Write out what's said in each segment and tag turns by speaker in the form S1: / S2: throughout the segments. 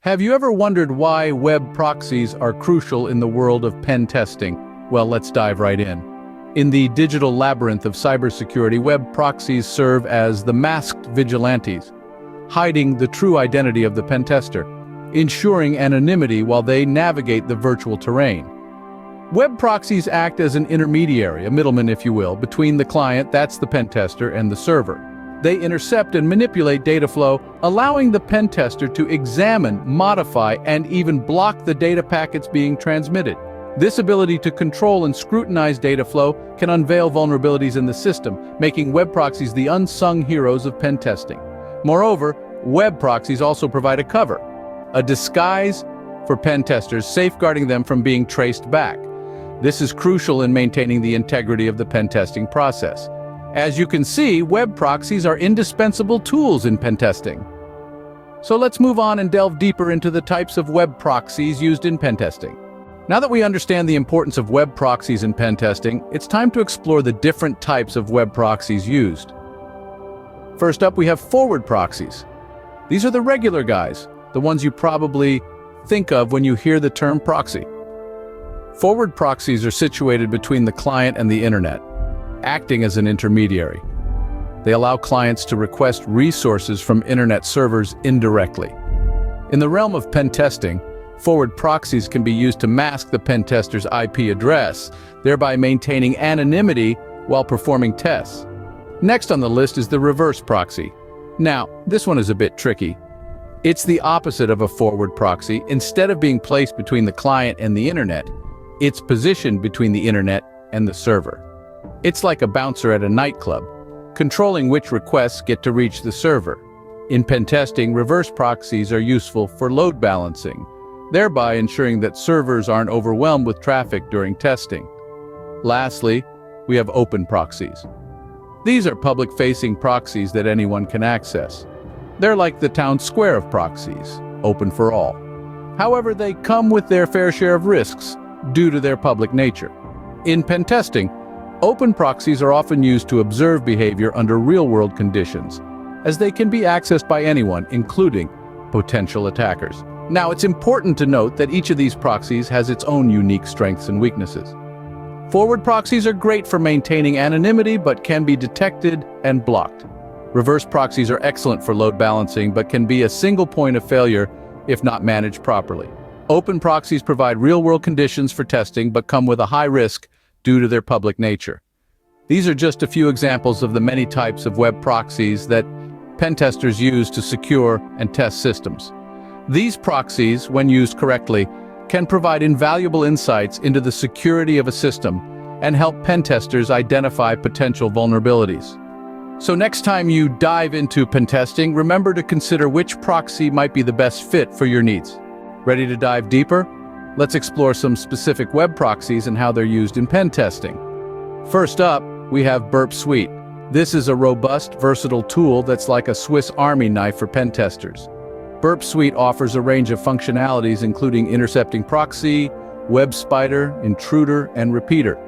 S1: Have you ever wondered why web proxies are crucial in the world of pen testing? Well, let's dive right in. In the digital labyrinth of cybersecurity, web proxies serve as the masked vigilantes, hiding the true identity of the pen tester, ensuring anonymity while they navigate the virtual terrain. Web proxies act as an intermediary, a middleman if you will, between the client, that's the pen tester, and the server. They intercept and manipulate data flow, allowing the pen tester to examine, modify, and even block the data packets being transmitted. This ability to control and scrutinize data flow can unveil vulnerabilities in the system, making web proxies the unsung heroes of pen testing. Moreover, web proxies also provide a cover, a disguise for pen testers, safeguarding them from being traced back. This is crucial in maintaining the integrity of the pen testing process. As you can see, web proxies are indispensable tools in pen testing. So let's move on and delve deeper into the types of web proxies used in pen testing. Now that we understand the importance of web proxies in pen testing, it's time to explore the different types of web proxies used. First up, we have forward proxies. These are the regular guys, the ones you probably think of when you hear the term proxy. Forward proxies are situated between the client and the internet, acting as an intermediary. They allow clients to request resources from internet servers indirectly. In the realm of pen testing, forward proxies can be used to mask the pen tester's IP address, thereby maintaining anonymity while performing tests. Next on the list is the reverse proxy. Now, this one is a bit tricky. It's the opposite of a forward proxy. Instead of being placed between the client and the internet, it's positioned between the internet and the server. It's like a bouncer at a nightclub, controlling which requests get to reach the server. In pen testing, reverse proxies are useful for load balancing, thereby ensuring that servers aren't overwhelmed with traffic during testing. Lastly, we have open proxies. These are public-facing proxies that anyone can access. They're like the town square of proxies, open for all. However, they come with their fair share of risks due to their public nature. In pen testing, open proxies are often used to observe behavior under real-world conditions, as they can be accessed by anyone, including potential attackers. Now, it's important to note that each of these proxies has its own unique strengths and weaknesses. Forward proxies are great for maintaining anonymity, but can be detected and blocked. Reverse proxies are excellent for load balancing, but can be a single point of failure if not managed properly. Open proxies provide real-world conditions for testing, but come with a high risk due to their public nature. These are just a few examples of the many types of web proxies that pen testers use to secure and test systems. These proxies, when used correctly, can provide invaluable insights into the security of a system and help pen testers identify potential vulnerabilities. So next time you dive into pen testing, remember to consider which proxy might be the best fit for your needs. Ready to dive deeper? Let's explore some specific web proxies and how they're used in pen testing. First up, we have Burp Suite. This is a robust, versatile tool that's like a Swiss Army knife for pen testers. Burp Suite offers a range of functionalities including intercepting proxy, web spider, intruder, and repeater.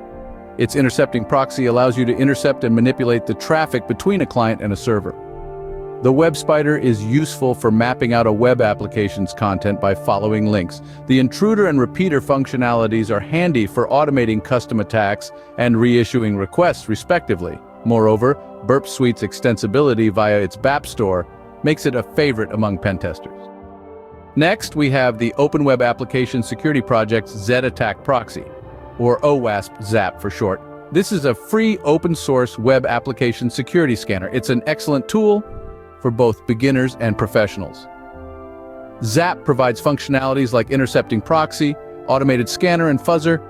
S1: Its intercepting proxy allows you to intercept and manipulate the traffic between a client and a server. The web spider is useful for mapping out a web application's content by following links. The intruder and repeater functionalities are handy for automating custom attacks and reissuing requests, respectively. Moreover, Burp Suite's extensibility via its BAP store makes it a favorite among pen testers. Next, we have the Open Web Application Security Project's Z-Attack Proxy, or OWASP-ZAP for short. This is a free open-source web application security scanner. It's an excellent tool for both beginners and professionals. ZAP provides functionalities like intercepting proxy, automated scanner, and fuzzer.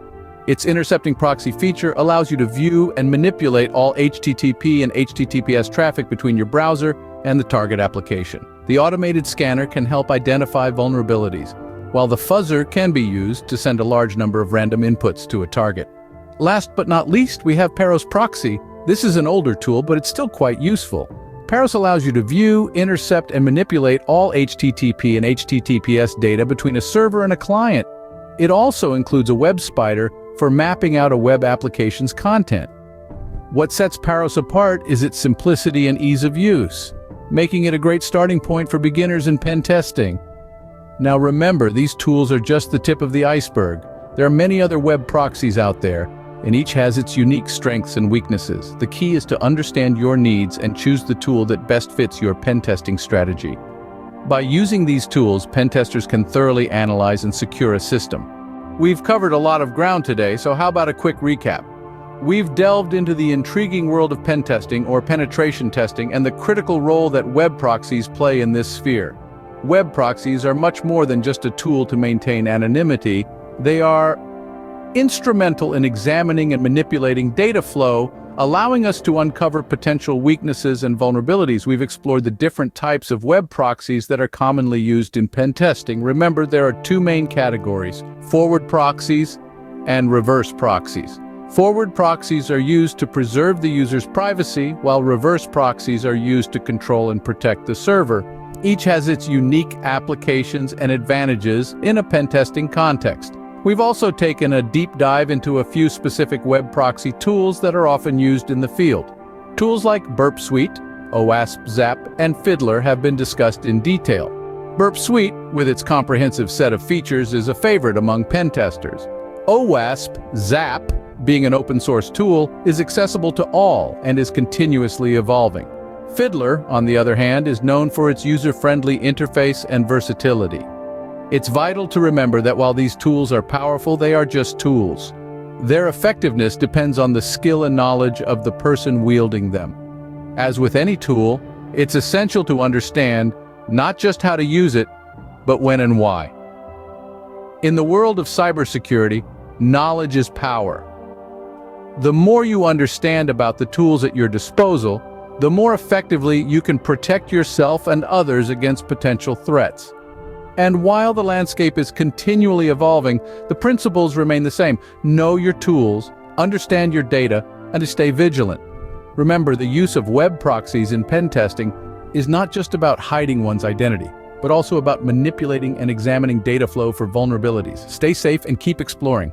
S1: Its intercepting proxy feature allows you to view and manipulate all HTTP and HTTPS traffic between your browser and the target application. The automated scanner can help identify vulnerabilities, while the fuzzer can be used to send a large number of random inputs to a target. Last but not least, we have Paros Proxy. This is an older tool, but it's still quite useful. Paros allows you to view, intercept, and manipulate all HTTP and HTTPS data between a server and a client. It also includes a web spider for mapping out a web application's content. What sets Paros apart is its simplicity and ease of use, making it a great starting point for beginners in pen testing. Now remember, these tools are just the tip of the iceberg. There are many other web proxies out there, and each has its unique strengths and weaknesses. The key is to understand your needs and choose the tool that best fits your pen testing strategy. By using these tools, pen testers can thoroughly analyze and secure a system. We've covered a lot of ground today, so how about a quick recap? We've delved into the intriguing world of pen testing or penetration testing and the critical role that web proxies play in this sphere. Web proxies are much more than just a tool to maintain anonymity. They are instrumental in examining and manipulating data flow, allowing us to uncover potential weaknesses and vulnerabilities. We've explored the different types of web proxies that are commonly used in pen testing. Remember, there are two main categories: forward proxies and reverse proxies. Forward proxies are used to preserve the user's privacy, while reverse proxies are used to control and protect the server. Each has its unique applications and advantages in a pen testing context. We've also taken a deep dive into a few specific web proxy tools that are often used in the field. Tools like Burp Suite, OWASP Zap, and Fiddler have been discussed in detail. Burp Suite, with its comprehensive set of features, is a favorite among pen testers. OWASP Zap, being an open-source tool, is accessible to all and is continuously evolving. Fiddler, on the other hand, is known for its user-friendly interface and versatility. It's vital to remember that while these tools are powerful, they are just tools. Their effectiveness depends on the skill and knowledge of the person wielding them. As with any tool, it's essential to understand not just how to use it, but when and why. In the world of cybersecurity, knowledge is power. The more you understand about the tools at your disposal, the more effectively you can protect yourself and others against potential threats. And while the landscape is continually evolving, the principles remain the same. Know your tools, understand your data, and to stay vigilant. Remember, the use of web proxies in pen testing is not just about hiding one's identity, but also about manipulating and examining data flow for vulnerabilities. Stay safe and keep exploring.